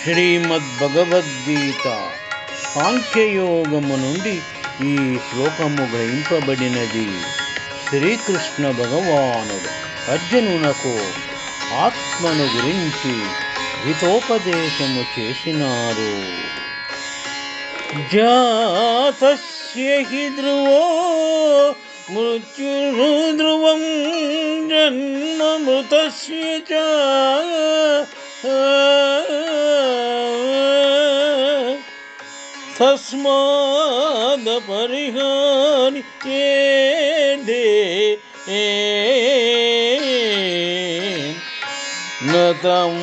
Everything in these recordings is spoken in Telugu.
శ్రీమద్భగవద్గీత సాంఖ్యయోగము నుండి ఈ శ్లోకము గ్రహింపబడినది. శ్రీకృష్ణ భగవానుడు అర్జునునకు ఆత్మను గురించి హితోపదేశము చేసినారు. జాతస్య హి ధ్రువో మృత్యుర్ధ్రువం జన్మ మృతస్య చ తస్మాదపరిహార్యేదే నతం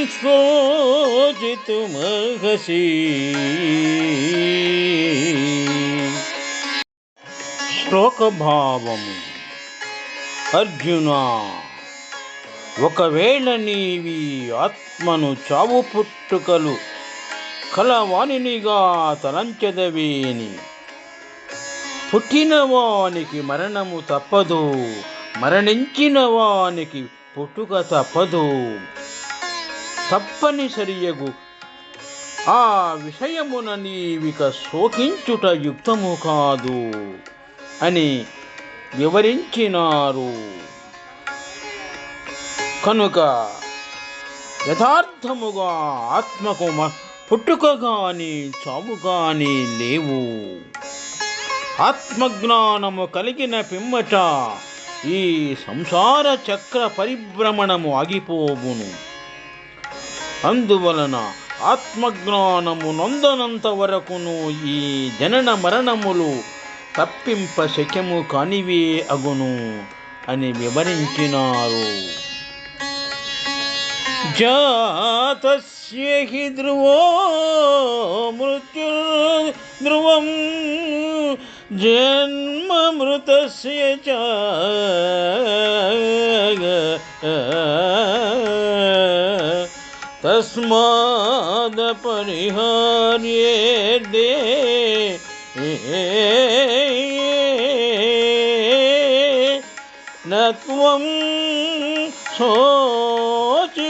శోచితుమర్హసి. శ్లోకభావము. అర్జునా, ఒకవేళ నీవి ఆత్మను చావు పుట్టుకలు కలవానినిగా తలంచెదవేని, పుట్టిన వానికి మరణము తప్పదు, మరణించిన వానికి పుట్టుక తప్పదు, తప్పనిసరియగు ఆ విషయమున నీవిక శోకించుట యుక్తము కాదు అని వివరించినారు. కనుక యథార్థముగా ఆత్మకు పుట్టుక గాని చావు గాని లేవు. ఆత్మజ్ఞానము కలిగిన పిమ్మట ఈ సంసార చక్ర పరిభ్రమణము ఆగిపోవును. అందువలన ఆత్మజ్ఞానము నొందనంత వరకును ఈ జనన మరణములు తప్పింప శక్యము కానివే అగును అని వివరించినారు. జాతస్య హి ధ్రువో మృత్యుర్ధ్రువం జన్మ మృతస్య చ తస్మాదపరిహార్యేదే నత్వం శోచితుమర్హసి.